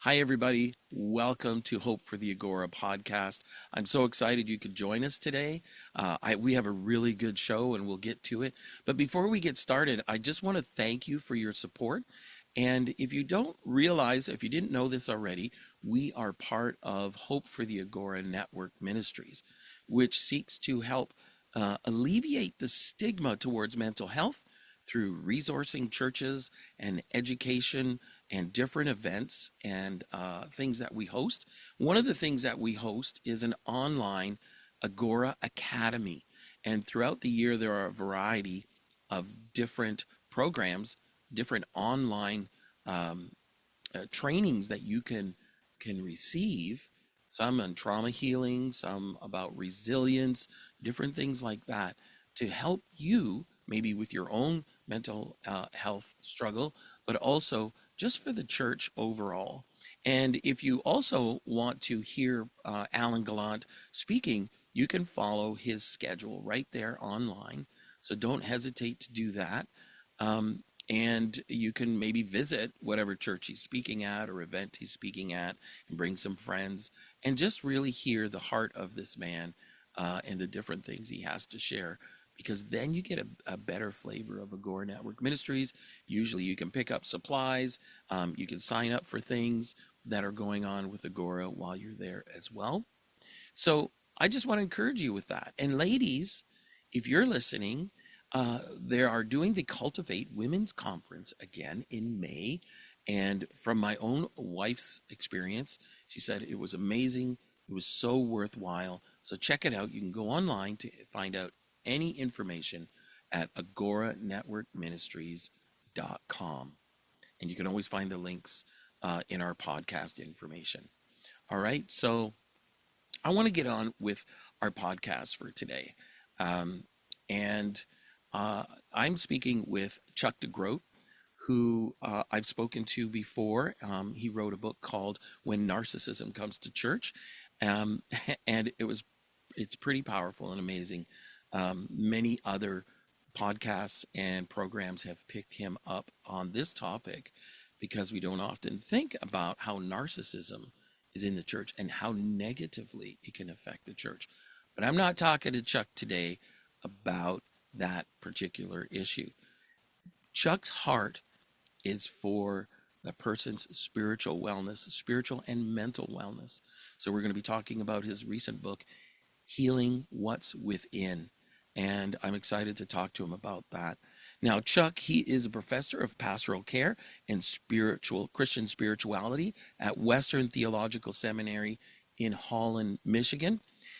Hi, everybody. Welcome to Hope for the Agora podcast. I'm so excited you could join us today. We have a really good show and we'll get to it. But before we get started, I just want to thank you for your support. And if you don't realize, if you didn't know this already, we are part of Hope for the Agora Network Ministries, which seeks to help alleviate the stigma towards mental health through resourcing churches and education and different events and things that we host. One of the things that we host is an online Agora Academy. And throughout the year, there are a variety of different programs, different online trainings that you can receive. Some on trauma healing, some about resilience, different things like that to help you maybe with your own mental health struggle, but also just for the church overall. And if you also want to hear Alan Gallant speaking, you can follow his schedule right there online. So don't hesitate to do that. And you can maybe visit whatever church he's speaking at or event he's speaking at and bring some friends and just really hear the heart of this man and the different things he has to share. Because then you get a better flavor of Agora Network Ministries. Usually you can pick up supplies. You can sign up for things that are going on with Agora while you're there as well. So I just want to encourage you with that. And ladies, if you're listening, they are doing the Cultivate Women's Conference again in May. And from my own wife's experience, she said it was amazing. It was so worthwhile. So check it out. You can go online to find out any information at agoranetworkministries.com. And you can always find the links in our podcast information. All right. So I want to get on with our podcast for today. And I'm speaking with Chuck DeGroat, who I've spoken to before. He wrote a book called When Narcissism Comes to Church. And it's pretty powerful and amazing. Many other podcasts and programs have picked him up on this topic because we don't often think about how narcissism is in the church and how negatively it can affect the church. But I'm not talking to Chuck today about that particular issue. Chuck's heart is for the person's spiritual wellness, spiritual and mental wellness. So we're going to be talking about his recent book, Healing What's Within. And I'm excited to talk to him about that. Now, Chuck, he is a professor of pastoral care and Christian spirituality at Western Theological Seminary in Holland, Michigan.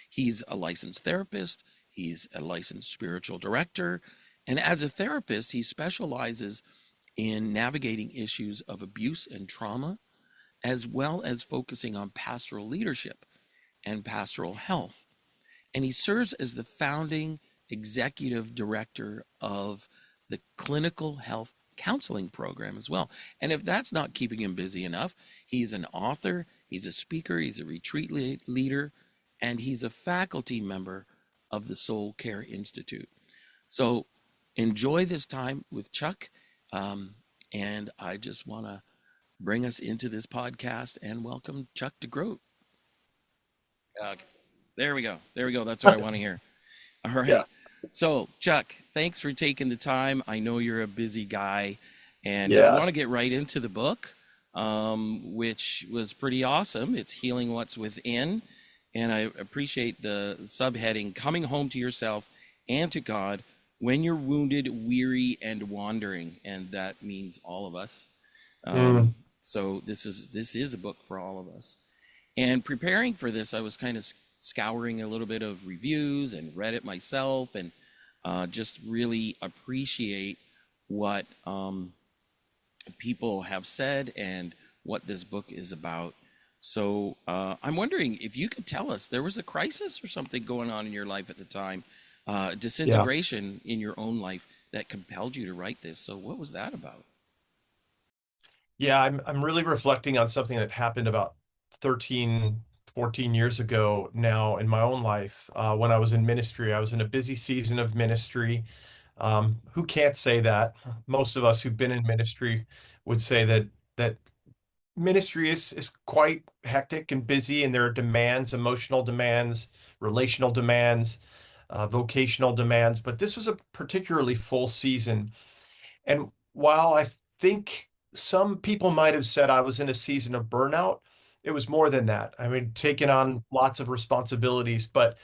He's a licensed therapist. He's a licensed spiritual director. And as a therapist, he specializes in navigating issues of abuse and trauma, as well as focusing on pastoral leadership and pastoral health. And he serves as the founding executive director of the Clinical Health Counseling Program as well. And if that's not keeping him busy enough, he's an author, he's a speaker, he's a retreat leader, and he's a faculty member of the Soul Care Institute. So enjoy this time with Chuck. And I just want to bring us into this podcast and welcome Chuck DeGroat. There we go. There we go. That's what I want to hear. All right. Yeah. So, Chuck, thanks for taking the time. I know you're a busy guy, and I want Yes. to get right into the book, which was pretty awesome. It's Healing What's Within, and I appreciate the subheading, Coming Home to Yourself and to God When You're Wounded, Weary, and Wandering, and that means all of us. Mm. So this is a book for all of us. And preparing for this, I was kind of scouring a little bit of reviews and read it myself and just really appreciate what people have said and what this book is about. So I'm wondering if you could tell us, there was a crisis or something going on in your life at the time, Yeah. disintegration in your own life that compelled you to write this. So what was that about? Yeah, I'm really reflecting on something that happened about 13, 14 years ago now in my own life. When I was in ministry, I was in a busy season of ministry. Who can't say that? Most of us who've been in ministry would say that ministry is quite hectic and busy, and there are demands, emotional demands, relational demands, vocational demands. But this was a particularly full season. And while I think some people might have said I was in a season of burnout, it was more than that. I mean, taking on lots of responsibilities, but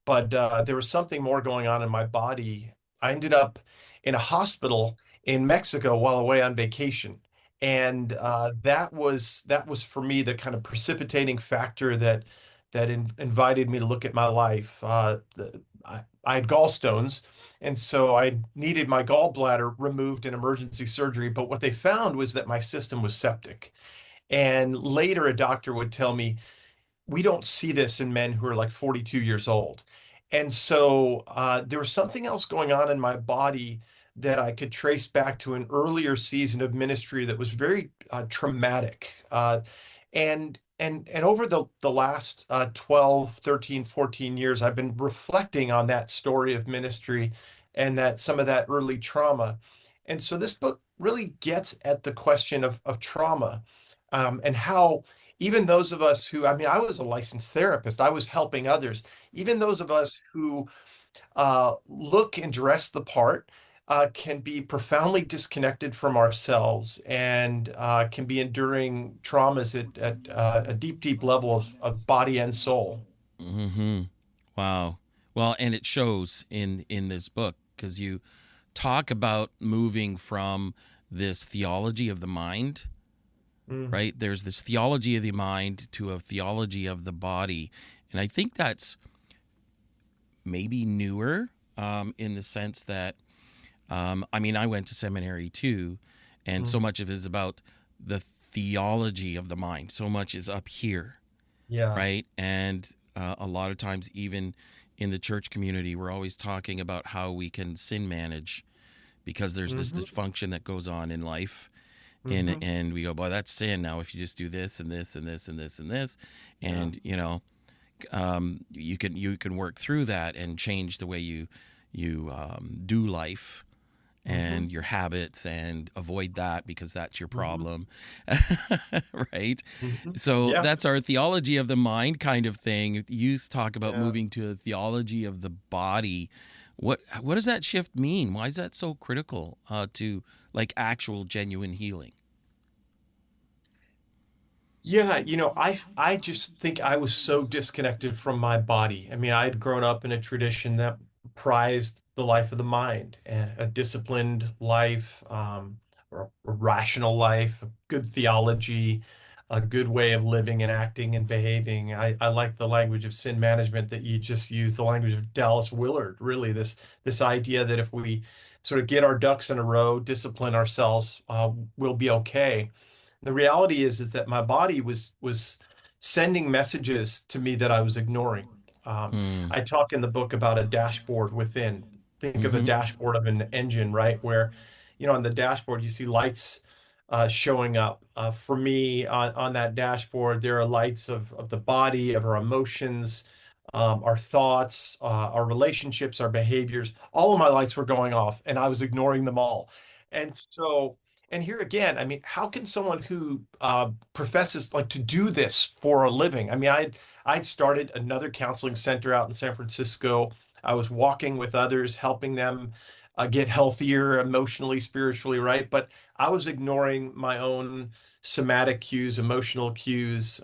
there was something more going on in my body. I ended up in a hospital in Mexico while away on vacation, and that was for me the kind of precipitating factor that invited me to look at my life. I had gallstones, and so I needed my gallbladder removed in emergency surgery. But what they found was that my system was septic. And later, a doctor would tell me, we don't see this in men who are like 42 years old. And so there was something else going on in my body that I could trace back to an earlier season of ministry that was very traumatic. And over the last 12, 13, 14 years, I've been reflecting on that story of ministry and that some of that early trauma. And so this book really gets at the question of trauma, and how even those of us who, I mean, I was a licensed therapist, I was helping others, even those of us who look and dress the part can be profoundly disconnected from ourselves and can be enduring traumas at a deep, deep level of body and soul. Mm-hmm. Wow. Well, and it shows in this book because you talk about moving from this theology of the mind, Mm, right? There's this theology of the mind to a theology of the body, and I think that's maybe newer in the sense that I mean, I went to seminary too, and so mm, much of it is about the theology of the mind. So much is up here, yeah. right? And a lot of times, even in the church community, we're always talking about how we can sin manage because there's this Hmm. dysfunction that goes on in life. And, Hmm. and we go, boy, that's sin. Now, if you just do this and this and this and this and this, Yeah. and you can work through that and change the way you do life Hmm. and your habits and avoid that because that's your Hmm. problem. Right? Hmm. So Yeah. that's our theology of the mind kind of thing. You talk about Yeah. moving to a theology of the body. What does that shift mean? Why is that so critical to like actual genuine healing? Yeah, I just think I was so disconnected from my body. I mean, I had grown up in a tradition that prized the life of the mind, a disciplined life, or a rational life, a good theology, a good way of living and acting and behaving. I like the language of sin management that you just used, the language of Dallas Willard, really, this idea that if we sort of get our ducks in a row, discipline ourselves, we'll be okay. The reality is that my body was sending messages to me that I was ignoring. Um, Mm. I talk in the book about a dashboard within. Think of a Mm-hmm. dashboard of an engine, right? Where, on the dashboard you see lights showing up. For me, on that dashboard, there are lights of the body, of our emotions, our thoughts, our relationships, our behaviors. All of my lights were going off, and I was ignoring them all. And so, and here again, I mean, how can someone who professes like to do this for a living? I mean, I'd started another counseling center out in San Francisco. I was walking with others, helping them get healthier emotionally, spiritually, right? But I was ignoring my own somatic cues, emotional cues.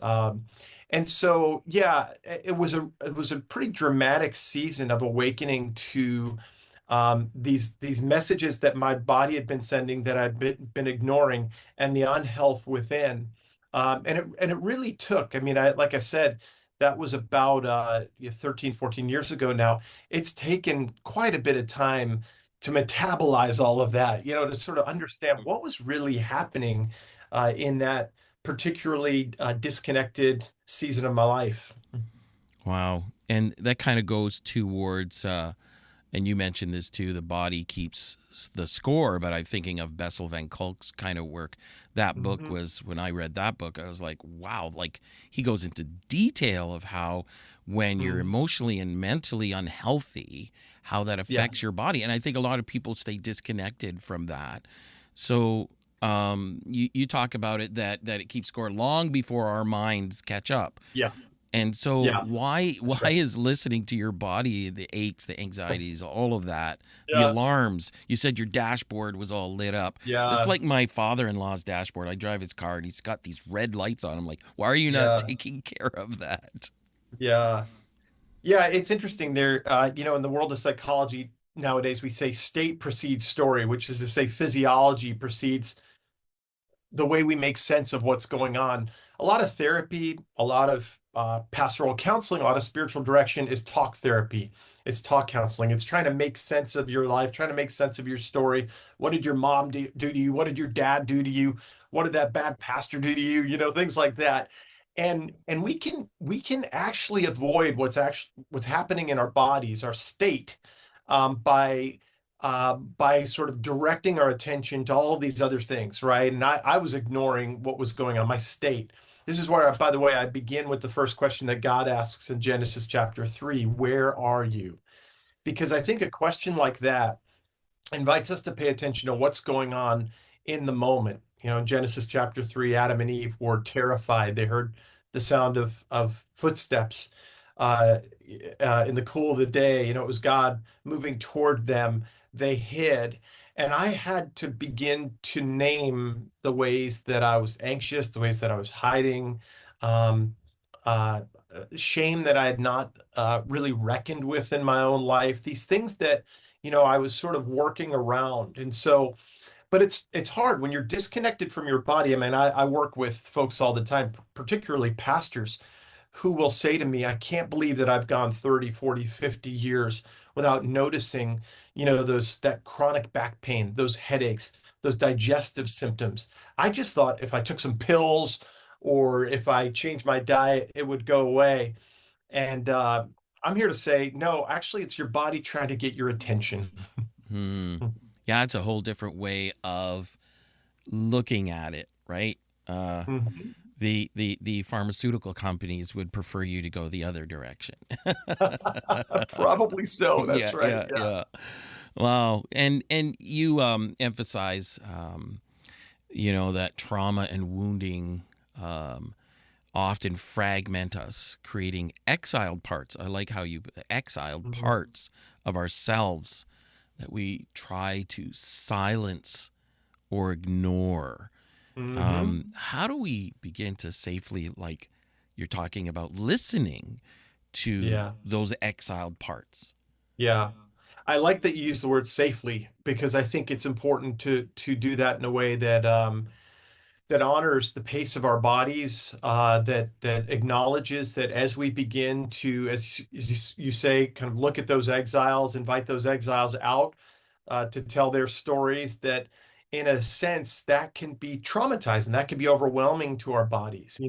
And so, yeah, it was a pretty dramatic season of awakening to these messages that my body had been sending that I'd been ignoring, and the unhealth within. And it really took. I mean, like I said, that was about 13, 14 years ago now. It's taken quite a bit of time to metabolize all of that, to sort of understand what was really happening in that particularly disconnected season of my life. Wow. And that kind of goes towards and you mentioned this too, the body keeps the score, but I'm thinking of Bessel van Kolk's kind of work. That book Hmm. was, when I read that book, I was like, wow, like he goes into detail of how when you're Hmm. emotionally and mentally unhealthy, how that Yeah. affects your body. And I think a lot of people stay disconnected from that. So You talk about it that it keeps score long before our minds catch up. Yeah. And so Yeah. why That's why right. is listening to your body, the aches, the anxieties, all of that, the Yeah. alarms? You said your dashboard was all lit up. That's Yeah. like my father-in-law's dashboard. I drive his car and he's got these red lights on him. Like, why are you not Yeah. taking care of that? Yeah. Yeah. It's interesting there. In the world of psychology nowadays, we say state precedes story, which is to say physiology precedes the way we make sense of what's going on. A lot of therapy, a lot of pastoral counseling, a lot of spiritual direction is talk therapy. It's talk counseling. It's trying to make sense of your life, trying to make sense of your story. What did your mom do to you? What did your dad do to you? What did that bad pastor do to you? Things like that. And we can actually avoid what's happening in our bodies, our state, by sort of directing our attention to all of these other things, right? And I was ignoring what was going on, my state. This is where, by the way, I begin with the first question that God asks in Genesis chapter 3, where are you? Because I think a question like that invites us to pay attention to what's going on in the moment. In Genesis chapter 3, Adam and Eve were terrified. They heard the sound of footsteps uh, in the cool of the day. It was God moving toward them. They hid. And I had to begin to name the ways that I was anxious, the ways that I was hiding, um, uh, shame that I had not really reckoned with in my own life, these things that I was sort of working around. And so, but it's hard when you're disconnected from your body. I mean, I work with folks all the time, particularly pastors, who will say to me, I can't believe that I've gone 30, 40, 50 years without noticing, that chronic back pain, those headaches, those digestive symptoms. I just thought if I took some pills or if I changed my diet, it would go away. And I'm here to say, no, actually, it's your body trying to get your attention. Hmm. Yeah, it's a whole different way of looking at it, right? Uh, Mhm. the pharmaceutical companies would prefer you to go the other direction. Probably so. Yeah, That's right. yeah, Yeah. yeah. Wow. And you emphasize that trauma and wounding often fragment us, creating exiled parts. I like how you exiled Mhm. parts of ourselves that we try to silence or ignore. Hmm. How do we begin to safely, like you're talking about, listening to Yeah. those exiled parts? Yeah. I like that you use the word safely because I think it's important to do that in a way that honors the pace of our bodies, that acknowledges that as we begin to, as you say, kind of look at those exiles, invite those exiles out to tell their stories, that in a sense that can be traumatizing, that can be overwhelming to our bodies.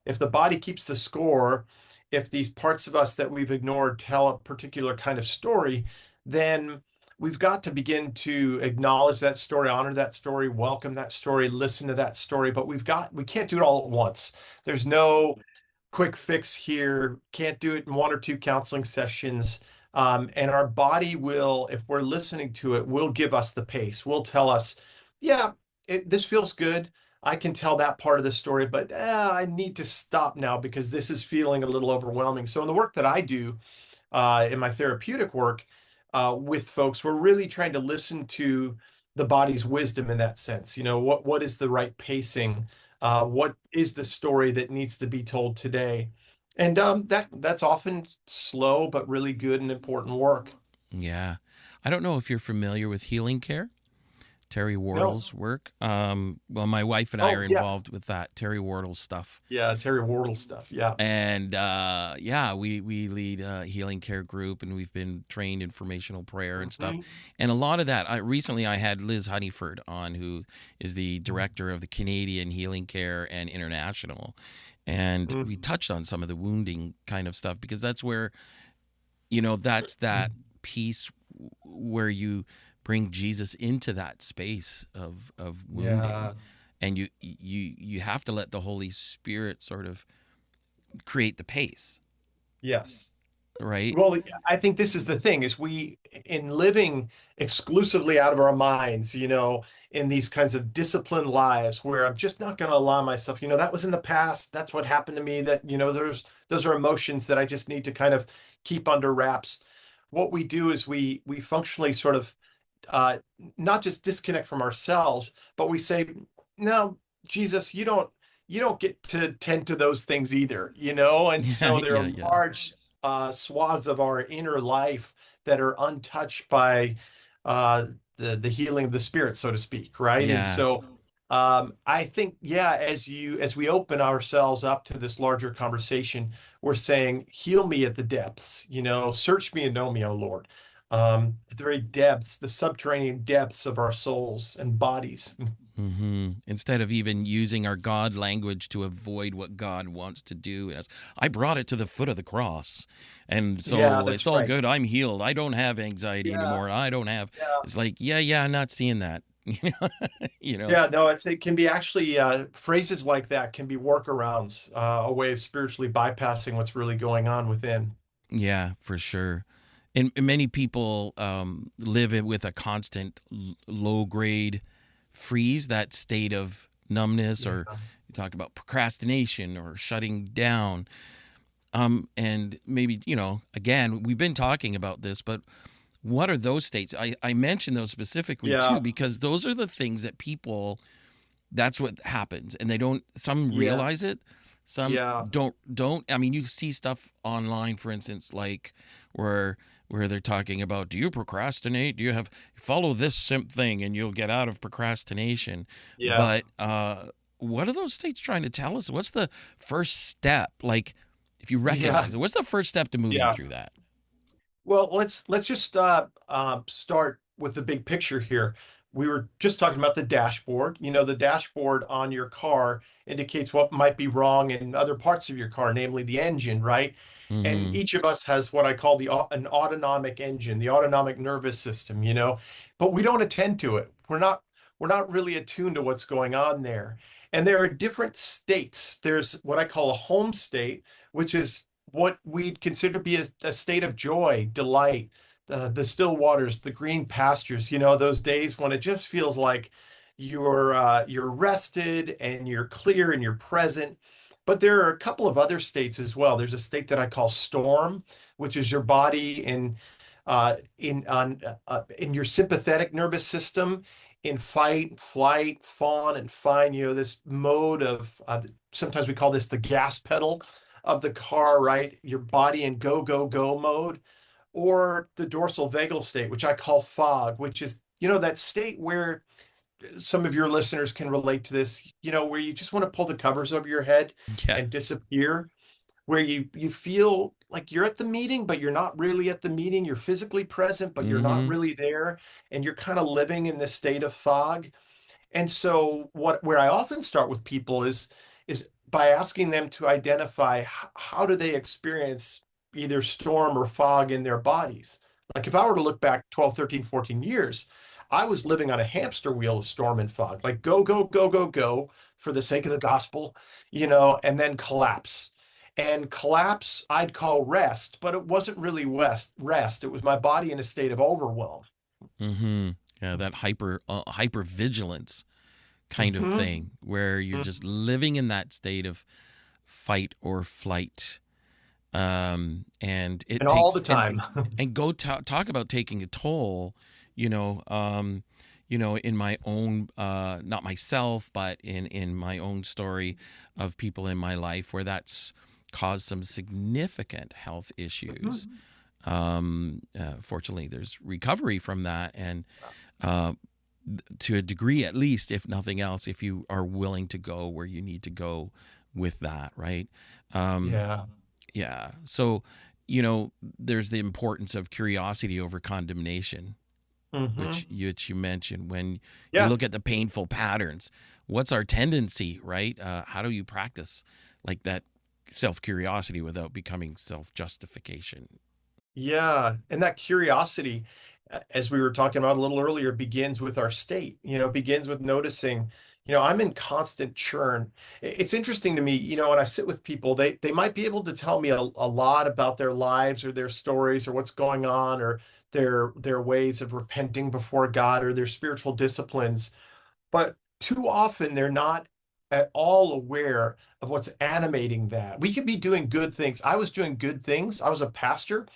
If the body keeps the score, if these parts of us that we've ignored tell a particular kind of story, then we've got to begin to acknowledge that story, honor that story, welcome that story, listen to that story. But we can't do it all at once. There's no quick fix here. Can't do it in one or two counseling sessions. And our body will, if we're listening to it, will give us the pace. Will tell us, yeah, this feels good. I can tell that part of the story, but I need to stop now because this is feeling a little overwhelming. So in the work that I do, in my therapeutic work with folks, we're really trying to listen to the body's wisdom in that sense. What is the right pacing? What is the story that needs to be told today? And that's often slow but really good and important work. Yeah. I don't know if you're familiar with healing care, Terry No. Wardle's work. Well, my wife and I are Oh yeah, involved with that Terry Wardle stuff. yeah, Terry Wardle stuff. Yeah. And yeah, we lead a healing care group, and we've been trained in formational prayer and stuff. Mhm. And a lot of that, recently I had Liz Honeyford on, who is the director of the Canadian Healing Care and International. And we Mhm. touched on some of the wounding kind of stuff, because that's where, that's that piece where you bring Jesus into that space of wounding. Yeah. And you have to let the Holy Spirit sort of create the pace. Yes. right? Well, I think this is the thing is we in living exclusively out of our minds, in these kinds of disciplined lives where I'm just not going to allow myself, that was in the past. That's what happened to me that, those are emotions that I just need to kind of keep under wraps. What we do is we functionally sort of uh, not just disconnect from ourselves, but we say, no, Jesus, you don't get to tend to those things either, and Yeah, so there yeah, are yeah, large swaths of our inner life that are untouched by uh, the healing of the spirit, so to speak, right? And yeah. so I think, yeah, as we open ourselves up to this larger conversation, we're saying, heal me at the depths, search me and know me, O Lord. At the very depths, the subterranean depths of our souls and bodies. Instead of even using our God language to avoid what God wants to do in us, I brought it to the foot of the cross, and Yeah, so it's that's all right. good. I'm healed. I don't have anxiety Yeah, anymore. I don't have. yeah. It's like, yeah, yeah, I'm not seeing that. You know. Yeah, no, it can be actually phrases like that can be workarounds, a way of spiritually bypassing what's really going on within. Yeah, for sure. And many people live with a constant low grade freeze, that state of numbness, or Yeah, you talk about procrastination or shutting down. And maybe, again, we've been talking about this, but what are those states? I mention those specifically yeah, too, because those are the things that people, that's what happens. And they don't, some yeah, realize it, some yeah, don't. I mean, you see stuff online, for instance, like where they're talking about, do you procrastinate? Do you have, follow this thing and you'll get out of procrastination? yeah, But what are those states trying to tell us? What's the first step? Like, if you yeah, recognize it, what's the first step to moving yeah. through that? Well, let's just start with the big picture here. We were just talking about the dashboard. The dashboard on your car indicates what might be wrong in other parts of your car, namely the engine, right? And Mm-hmm. each of us has what I call an autonomic engine, the autonomic nervous system, but we don't attend to it. We're not really attuned to what's going on there. And there are different states. There's what I call a home state, which is what we'd consider to be a state of joy, delight, the still waters, the green pastures, those days when it just feels like you're rested and you're clear and you're present. But there are a couple of other states as well. There's a state that I call storm, which is your body in your sympathetic nervous system in fight, flight, fawn, and fine. This mode of sometimes we call this the gas pedal of the car, right? Your body in go, go, go mode, or the dorsal vagal state, which I call fog, which is, that state where some of your listeners can relate to this, where you just want to pull the covers over your head Yeah. and disappear, where you feel like you're at the meeting, but you're not really at the meeting. You're physically present, but you're not Mm-hmm. really there. And you're kind of living in this state of fog. And so where I often start with people is by asking them to identify how do they experience either storm or fog in their bodies. Like if I were to look back 12, 13, 14 years, I was living on a hamster wheel of storm and fog, like go, go, go, go, go for the sake of the gospel, and then collapse. And collapse I'd call rest, but it wasn't really rest. It was my body in a state of overwhelm. Mm-hmm. Yeah, that hyper vigilance kind of Hmm. thing, where you're just living in that state of fight or flight. And it And all takes, the time. and go talk about taking a toll, you know, um, in my own, not myself, but in my own story of people in my life where that's caused some significant health issues. Fortunately, there's recovery from that, and uh, to a degree, at least, if nothing else, if you are willing to go where you need to go with that, right? Um, Yeah. yeah. So, there's the importance of curiosity over condemnation, Hmm. which you mentioned when you Yeah. look at the painful patterns. What's our tendency, right? How do you practice like that self curiosity without becoming self justification? Yeah. And that curiosity, as we were talking about a little earlier, begins with our state, begins with noticing, I'm in constant churn. It's interesting to me, when I sit with people, they might be able to tell me a lot about their lives or their stories or what's going on or their ways of repenting before God or their spiritual disciplines. But too often they're not at all aware of what's animating that. We could be doing good things. I was doing good things. I was a pastor.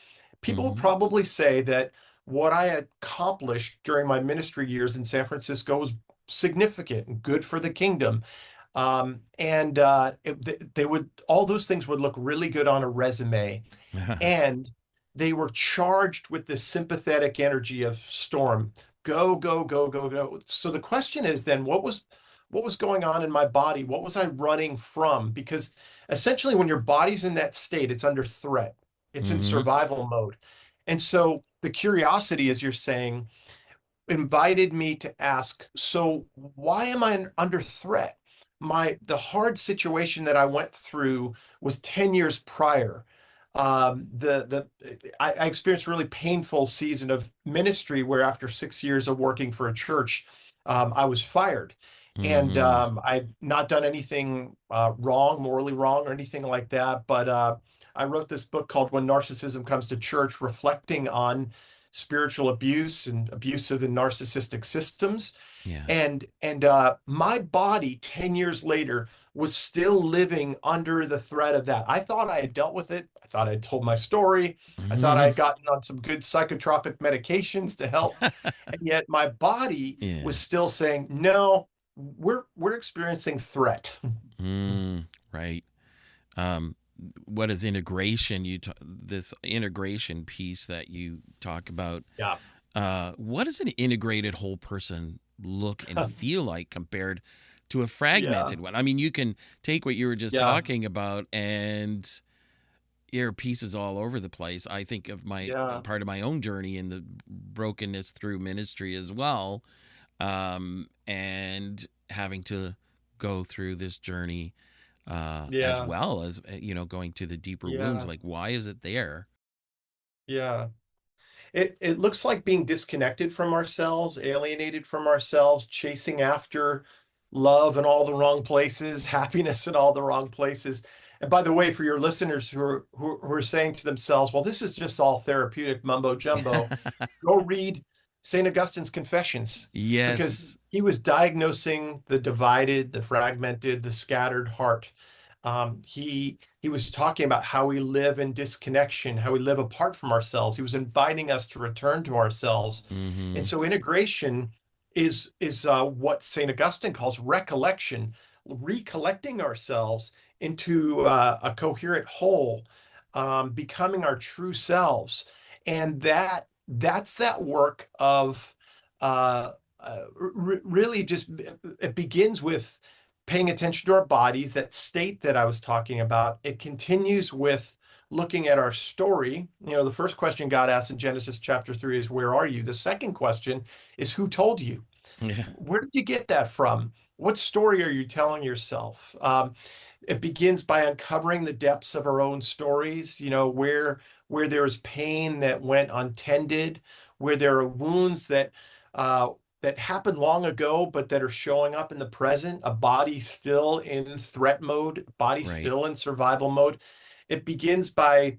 People would Hmm. probably say that what I accomplished during my ministry years in San Francisco was significant and good for the kingdom. And they would, all those things would look really good on a resume, and they were charged with this sympathetic energy of storm. Go, go, go, go, go. So the question is then, what was going on in my body? What was I running from? Because essentially when your body's in that state, it's under threat. It's in Hmm. survival mode. And so the curiosity, as you're saying, invited me to ask, so why am I under threat? The hard situation that I went through was 10 years prior. I experienced a really painful season of ministry where after 6 years of working for a church, I was fired. And Hmm. I'd not done anything wrong, morally wrong, or anything like that. But I wrote this book called When Narcissism Comes to Church, reflecting on spiritual abuse and abusive and narcissistic systems. Yeah. And my body 10 years later was still living under the threat of that. I thought I had dealt with it. I thought I had told my story. I thought I Hmm. had gotten on some good psychotropic medications to help. And yet my body was Yeah. still saying, no, we're experiencing threat. Mm, right. Um, what is integration? This integration piece that you talk about. Yeah. What does an integrated whole person look and feel like compared to a Yeah. fragmented one? I mean, you can take what you were just Yeah. talking about and there are pieces all over the place. I think of my Yeah. part of my own journey in the brokenness through ministry as well, and having to go through this journey as Yeah. well as going to the deeper wounds. Yeah. Like, why is it there? Yeah. It looks like being disconnected from ourselves, alienated from ourselves, chasing after love in all the wrong places, happiness in all the wrong places. And by the way, for your listeners who are saying to themselves, "Well, this is just all therapeutic mumbo jumbo," go read St. Augustine's Confessions, because Yes. he was diagnosing the divided, the fragmented, the scattered heart. He was talking about how we live in disconnection, how we live apart from ourselves. He was inviting us to return to ourselves. And Hmm. so integration is what St. Augustine calls recollection, recollecting ourselves into a coherent whole, becoming our true selves. And that's that work of really just, it begins with paying attention to our bodies, that state that I was talking about. It continues with looking at our story. The first question God asks in Genesis chapter 3 is, where are you? The second question is, who told you? Yeah. Where did you get that from? What story are you telling yourself? It begins by uncovering the depths of our own stories, where there is pain that went untended, where there are wounds uh, that happened long ago, but that are showing up in the present, a body still in threat mode, body Right. still in survival mode. It begins by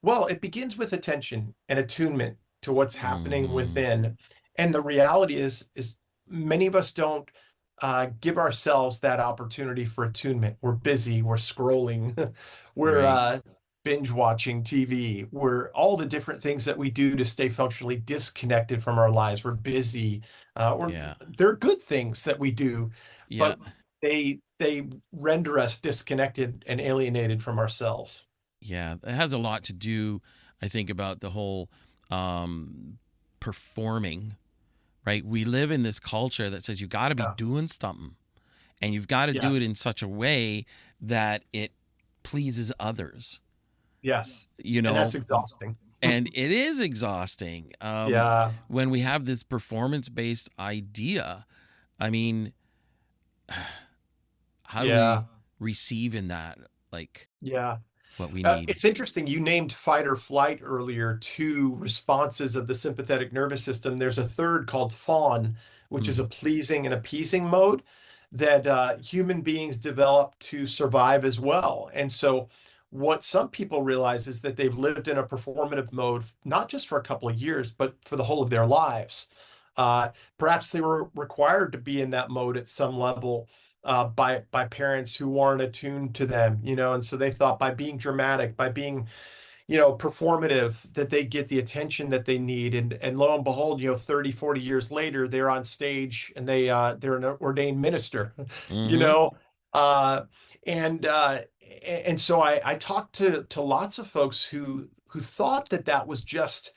well, it begins with attention and attunement to what's happening Hmm. within. And the reality is many of us don't give ourselves that opportunity for attunement. We're busy, we're scrolling, we're Right. binge watching TV, we're all the different things that we do to stay functionally disconnected from our lives. We're busy. Yeah. They're good things that we do, Yeah. but they render us disconnected and alienated from ourselves. Yeah. It has a lot to do, I think, about the whole um, performing, right? We live in this culture that says you got to be Yeah. doing something and you've got to do it Yes. in such a way that it pleases others, Yes. you And that's know, exhausting. and it is exhausting Yeah. when we have this performance based idea. I mean, how do we Yeah. receive in that, like, Yeah. what we need? It's interesting. You named fight or flight earlier, two responses of the sympathetic nervous system. There's a third called fawn, which is Mm. a pleasing and appeasing mode. that human beings develop to survive as well. And so, what some people realize is that they've lived in a performative mode, not just for a couple of years, but for the whole of their lives. Uh, Perhaps they were required to be in that mode at some level by parents who weren't attuned to them, and so they thought by being dramatic, by being performative, that they get the attention that they need. And lo and behold, 30, 40 years later, they're on stage and they're an ordained minister, you Mm-hmm. know. Uh, and so I talked to lots of folks who thought that that was just,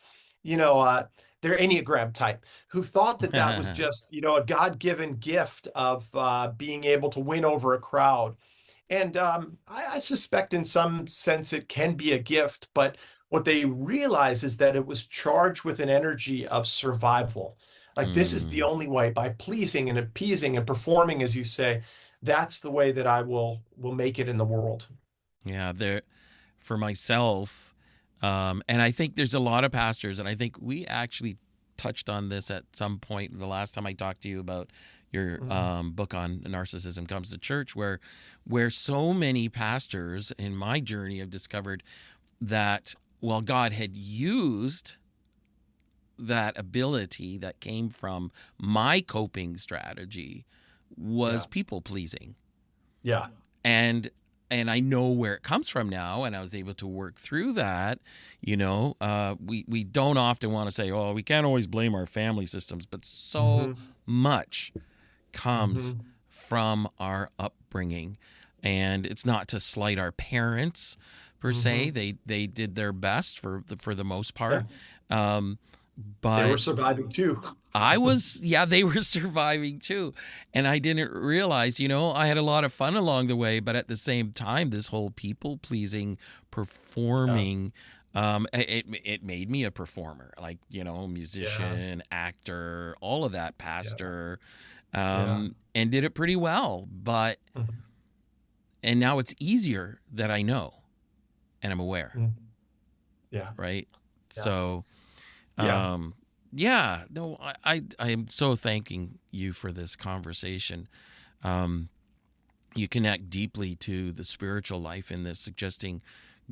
their Enneagram type, who thought that that was just, a God-given gift of being able to win over a crowd. And I suspect in some sense it can be a gift, but what they realize is that it was charged with an energy of survival. Like, this is the Mm. only way, by pleasing and appeasing and performing, as you say, that's the way that I will make it in the world. Yeah, there for myself, and I think there's a lot of pastors, and I think we actually touched on this at some point the last time I talked to you about your Mhm. book on narcissism comes to church, where so many pastors in my journey have discovered that while God had used that ability that came from my coping strategy was Yeah, people pleasing, yeah, and I know where it comes from now, and I was able to work through that. We don't often want to say, "Oh, we can't always blame our family systems," but so hmm much comes hmm from our upbringing, and it's not to slight our parents per se. hmm They did their best for the most part, Yeah, um, they were but surviving too. yeah, they were surviving too. And I didn't realize, I had a lot of fun along the way, but at the same time, this whole people pleasing, Yeah, performing, it made me a performer, like, yeah, musician, actor, all of that, yeah, pastor, yeah, and did it pretty well. mhm, And now it's easier that I know and I'm aware, mhm, yeah, right? yeah, So, yeah. Um, yeah, no, I am so thanking you for this conversation. Um, you connect deeply to the spiritual life in this, suggesting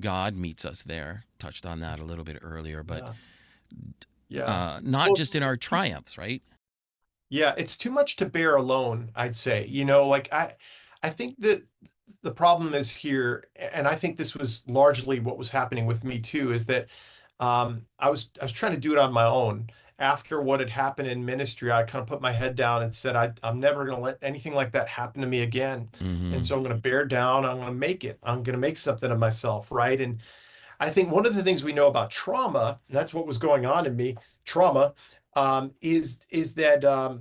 God meets us there. Touched on that a little bit earlier, but Yeah. Yeah. not Well, just in our triumphs, right? yeah, it's too much to bear alone, I'd say. Like I think that the problem is here, and I think this was largely what was happening with me too, is that I was trying to do it on my own. After what had happened in ministry, I kind of put my head down and said, I'm never going to let anything like that happen to me again. And Mm-hmm. so I'm going to bear down. I'm going to make it. I'm going to make something of myself, right? And I think one of the things we know about trauma, and that's what was going on in me, trauma, is that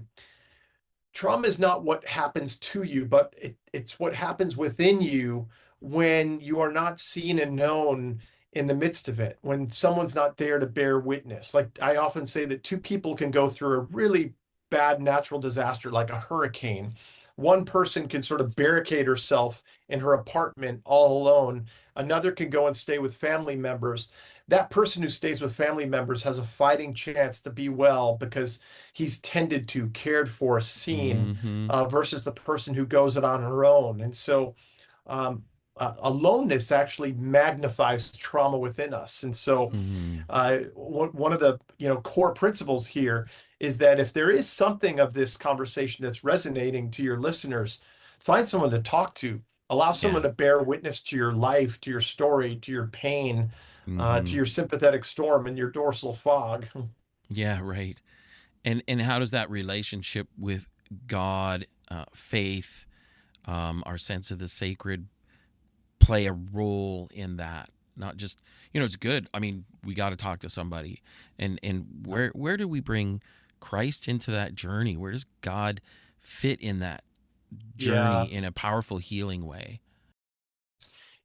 trauma is not what happens to you, but it's what happens within you when you are not seen and known in the midst of it, when someone's not there to bear witness. Like, I often say that two people can go through a really bad natural disaster, like a hurricane. One person can sort of barricade herself in her apartment all alone. Another can go and stay with family members. That person who stays with family members has a fighting chance to be well because he's tended to, cared for, seen, Mm-hmm. versus the person who goes it on her own. And so, aloneness actually magnifies trauma within us. And so, Mm-hmm. one of the core principles here is that if there is something of this conversation that's resonating to your listeners, find someone to talk to. Allow Yeah. someone to bear witness to your life, to your story, to your pain, to Mm-hmm. your sympathetic storm and your dorsal fog. Yeah. Right. And how does that relationship with God, faith, our sense of the sacred play a role in that? Not just, it's good. I mean, we got to talk to somebody, and where do we bring Christ into that journey? Where does God fit in that journey Yeah. in a powerful healing way?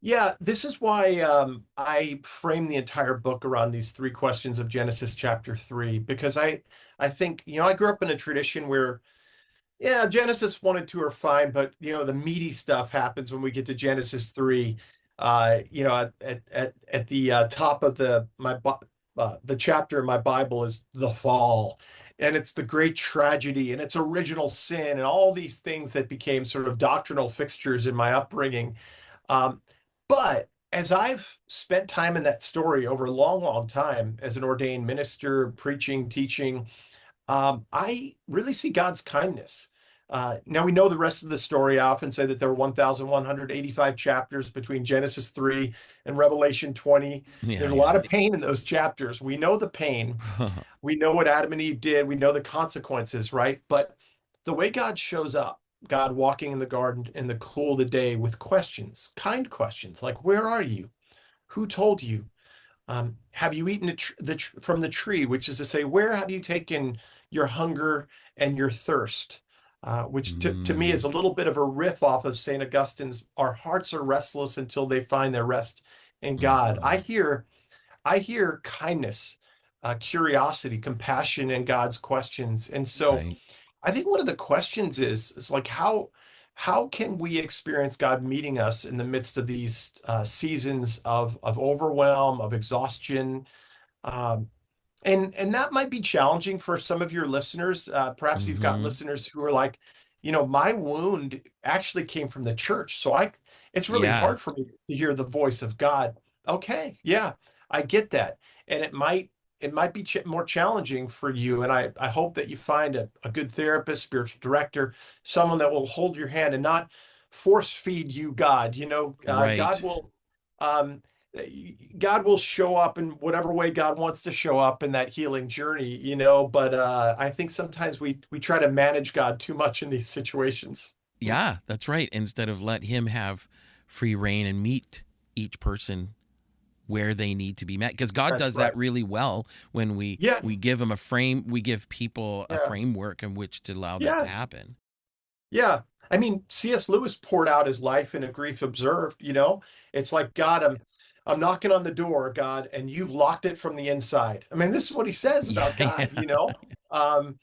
Yeah, this is why I frame the entire book around these three questions of Genesis chapter 3, because I think, I grew up in a tradition where, yeah, Genesis 1 and 2 are fine, but the meaty stuff happens when we get to Genesis 3. At the top of the chapter in my Bible is the fall, and it's the great tragedy, and it's original sin, and all these things that became sort of doctrinal fixtures in my upbringing. Um, but as I've spent time in that story over a long, long time as an ordained minister, preaching, teaching, I really see God's kindness. Now we know the rest of the story. I often say that there were 1,185 chapters between Genesis 3 and Revelation 20. Yeah, There's a yeah. lot of pain in those chapters. We know the pain. We know what Adam and Eve did. We know the consequences, right? But the way God shows up, God walking in the garden in the cool of the day with questions, kind questions like, "Where are you? Who told you? Have you eaten from the tree?" Which is to say, where have you taken your hunger and your thirst? Which to me is Mm, a little bit of a riff off of St. Augustine's, "Our hearts are restless until they find their rest in God." mhm. I hear kindness, curiosity, compassion in God's questions. And so Right. I think one of the questions is like how can we experience God meeting us in the midst of these seasons of overwhelm, of exhaustion, um, and that might be challenging for some of your listeners. Perhaps you've got Mhm. listeners who are like, my wound actually came from the church, so it's really Yeah, hard for me to hear the voice of God. Okay, yeah, I get that, and it might be more challenging for you. And I hope that you find a good therapist, spiritual director, someone that will hold your hand and not force feed you God. right. Um, God will show up in whatever way God wants to show up in that healing journey, but I think sometimes we try to manage God too much in these situations. Yeah, that's right. Instead of let him have free reign and meet each person where they need to be met, because God That's does that right. really well when we Yeah, we give him a frame, we give people a yeah, framework in which to allow that to yeah, happen. yeah. I mean, C.S. Lewis poured out his life in A Grief Observed, It's like, "God, I'm knocking on the door, God, and you've locked it from the inside." I mean, this is what he says Yeah, about God, yeah. Um,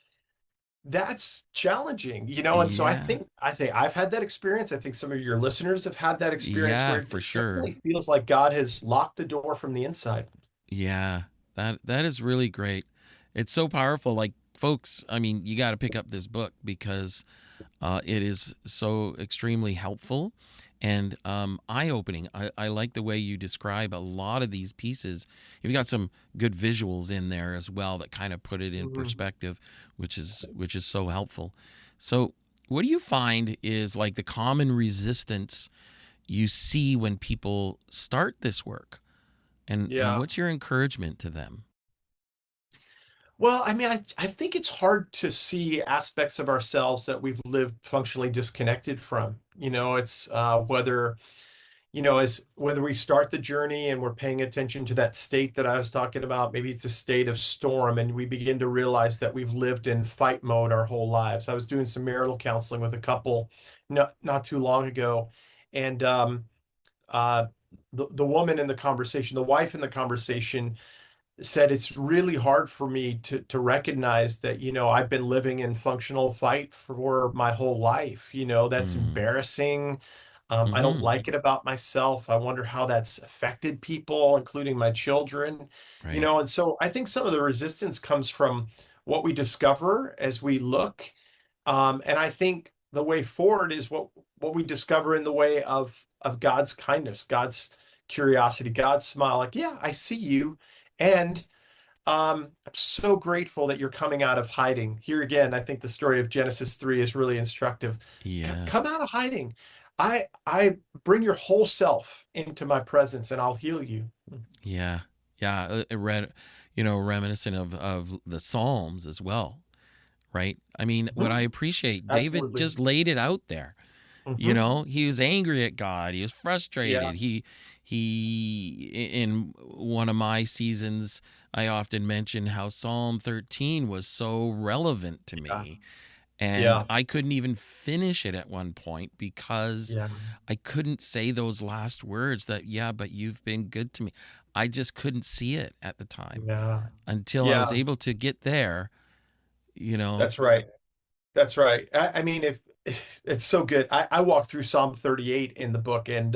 that's challenging, and so Yeah. I think I've had that experience. I think some of your listeners have had that experience Yeah, where it for sure. definitely feels like God has locked the door from the inside. Yeah. That is really great. It's so powerful. Like, folks, I mean, you got to pick up this book because it is so extremely helpful and eye opening. I like the way you describe a lot of these pieces. You've got some good visuals in there as well that kind of put it in Mhm. perspective, which is so helpful. So, what do you find is like the common resistance you see when people start this work, and Yeah. what's your encouragement to them? Well, I mean, I think it's hard to see aspects of ourselves that we've lived functionally disconnected from. It's as whether we start the journey and we're paying attention to that state that I was talking about, maybe it's a state of storm, and we begin to realize that we've lived in fight mode our whole lives. I was doing some marital counseling with a couple not too long ago, and uh, the woman in the conversation, the wife in the conversation, said, "It's really hard for me to recognize that, I've been living in functional fight for my whole life. That's Mm, embarrassing. I don't mm-hmm. like it about myself. I wonder how that's affected people, including my children." Right. And so I think some of the resistance comes from what we discover as we look. And I think the way forward is what we discover in the way of God's kindness, God's curiosity, God's smile. Like, "Yeah, I see you. And I'm so grateful that you're coming out of hiding." Here again, I think the story of Genesis 3 is really instructive. Yeah. Come out of hiding. I bring your whole self into my presence and I'll heal you. Yeah, yeah. Reminiscent of the Psalms as well, right? I mean, what I Mhm. appreciate, David Absolutely. just laid it out there. Hmm. He was angry at God. He was Yeah. frustrated. In one of my seasons, I often mention how Psalm 13 was so relevant to Yeah. me. And Yeah. I couldn't even finish it at one point because Yeah. I couldn't say those last words that, yeah, but you've been good to me. I just couldn't see it at the time Yeah. until I was Yeah. able to get there, you know. That's right. That's right. I mean, if it's so good. I walk through Psalm 38 in the book, and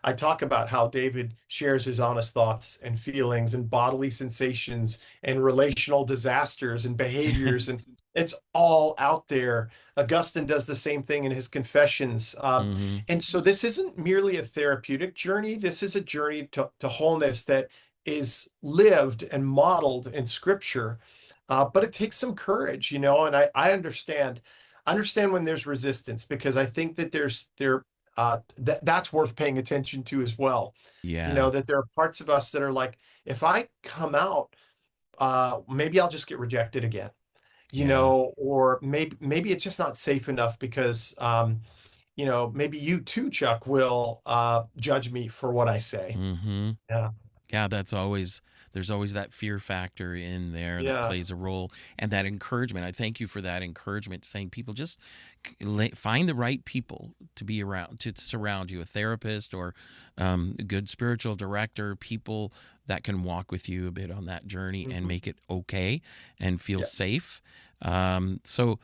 I talk about how David shares his honest thoughts and feelings and bodily sensations and relational disasters and behaviors, and it's all out there. Augustine does the same thing in his Confessions. Hmm. And so this isn't merely a therapeutic journey. This is a journey to wholeness that is lived and modeled in Scripture. But it takes some courage, and I understand when there's resistance, because I think that that's worth paying attention to as well. Yeah. That there are parts of us that are like, if I come out, maybe I'll just get rejected again, Yeah. or maybe it's just not safe enough because, maybe you too, Chuck, will judge me for what I say. Hmm. Yeah, Yeah, there's always that fear factor in there that yeah, plays a role, and that encouragement. I thank you for that encouragement, saying people just find the right people to be around, to surround you, a therapist or a good spiritual director, people that can walk with you a bit on that journey and mhm, make it okay and feel yeah, safe. So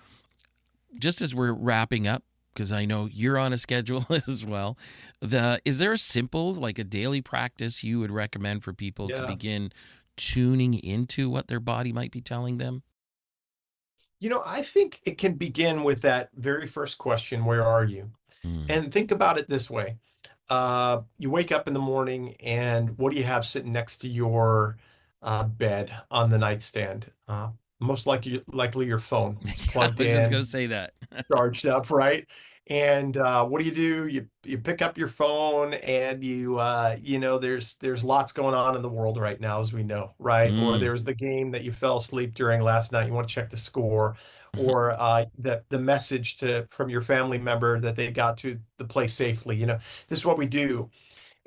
just as we're wrapping up, because I know you're on a schedule as well, is there a simple, like a daily practice you would recommend for people to yeah. begin tuning into what their body might be telling them? I think it can begin with that very first question, where are you? Mm. And think about it this way. You wake up in the morning, and what do you have sitting next to your bed on the nightstand? Most likely your phone. It's I plugged was just going to in, say that. charged up, right? And what do? You pick up your phone, and there's lots going on in the world right now, as we know, right? Or Mm. there's the game that you fell asleep during last night. You want to check the score, or the message from your family member that they got to the place safely. This is what we do,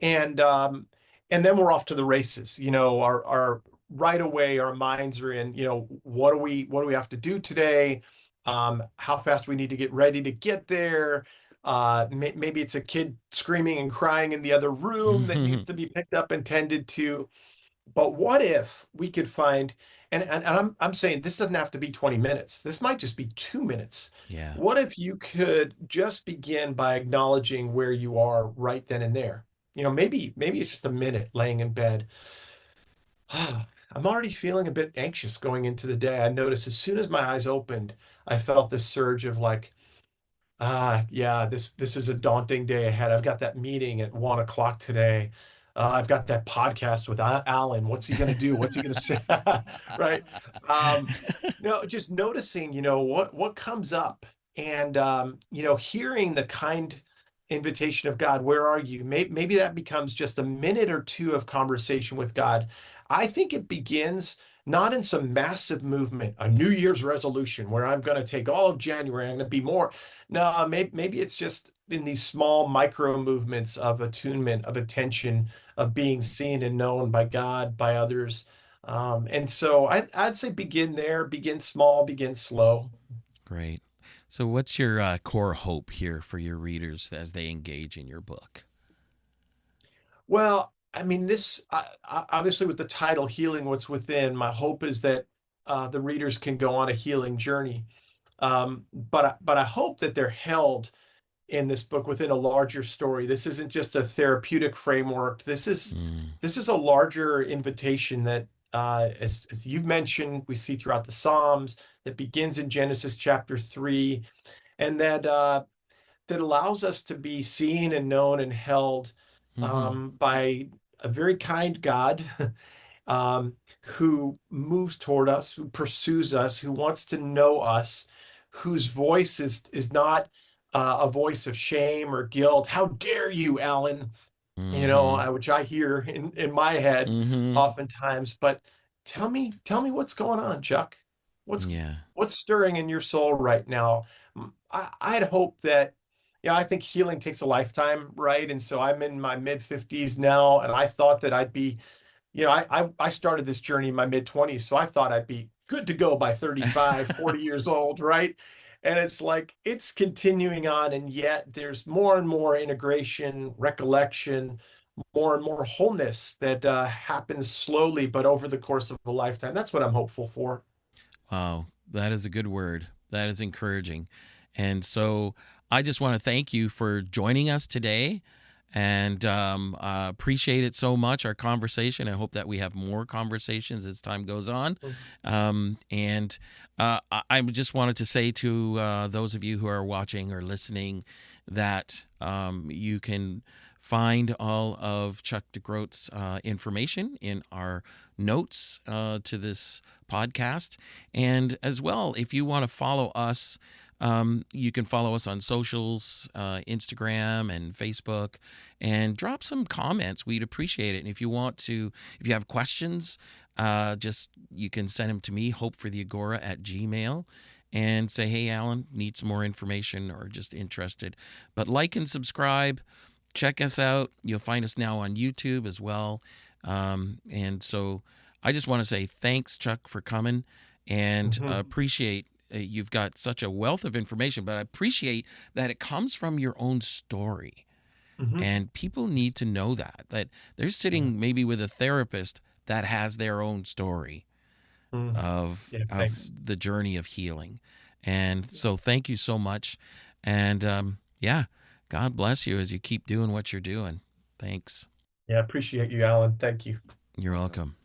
and um and then we're off to the races. Our right away, our minds are in, what do we have to do today, how fast we need to get ready to get there. Maybe it's a kid screaming and crying in the other room that needs to be picked up and tended to. But what if we could find, and I'm saying this doesn't have to be 20 minutes. This might just be 2 minutes. Yeah. What if you could just begin by acknowledging where you are right then and there? Maybe it's just a minute laying in bed. I'm already feeling a bit anxious going into the day. I noticed as soon as my eyes opened, I felt this surge of like, yeah, this is a daunting day ahead. I've got that meeting at 1 o'clock today. I've got that podcast with Alan. What's he going to do? What's he going to say? Right. Um, no, just noticing, what comes up, and, hearing the kind invitation of God, where are you? Maybe that becomes just a minute or two of conversation with God. I think it begins not in some massive movement, a New Year's resolution where I'm going to take all of January, I'm going to be more. No, maybe it's just in these small micro movements of attunement, of attention, of being seen and known by God, by others. And so I'd say begin there, begin small, begin slow. Great. So, what's your core hope here for your readers as they engage in your book? Well, I mean, obviously with the title "Healing What's Within," my hope is that the readers can go on a healing journey. But I hope that they're held in this book within a larger story. This isn't just a therapeutic framework. This is Mm. this is a larger invitation that, as you've mentioned, we see throughout the Psalms, that begins in Genesis chapter 3, and that allows us to be seen and known and held, Hmm. by a very kind God, um, who moves toward us, who pursues us, who wants to know us, whose voice is not a voice of shame or guilt. How dare you, Alan? Hmm. Which I hear in my head Hmm. oftentimes. But tell me what's going on, Chuck. What's Yeah. what's stirring in your soul right now? I'd hope that, yeah, I think healing takes a lifetime, right? And so I'm in my mid 50s now, and I thought that I'd be, I started this journey in my mid 20s, so I thought I'd be good to go by 35, 40 years old, right? And it's like it's continuing on, and yet there's more and more integration, recollection, more and more wholeness that happens slowly, but over the course of a lifetime. That's what I'm hopeful for. Wow, that is a good word. That is encouraging. And so I just want to thank you for joining us today and appreciate it so much, our conversation. I hope that we have more conversations as time goes on. And I just wanted to say to those of you who are watching or listening that you can find all of Chuck DeGroat's information in our notes to this podcast. And as well, if you want to follow us, you can follow us on socials, Instagram and Facebook, and drop some comments. We'd appreciate it. And if you want to, if you have questions, just you can send them to me, hopefortheagora@gmail.com, and say, hey, Alan, need some more information or just interested. But like and subscribe. Check us out. You'll find us now on YouTube as well. And so I just want to say thanks, Chuck, for coming, and Hmm. appreciate you've got such a wealth of information, but I appreciate that it comes from your own story. Hmm. And people need to know that they're Yeah. sitting maybe with a therapist that has their own story Mm. of Yeah. Thanks. the journey of healing. And so thank you so much. And yeah, God bless you as you keep doing what you're doing. Thanks. Yeah. Appreciate you, Alan. Thank you. You're welcome.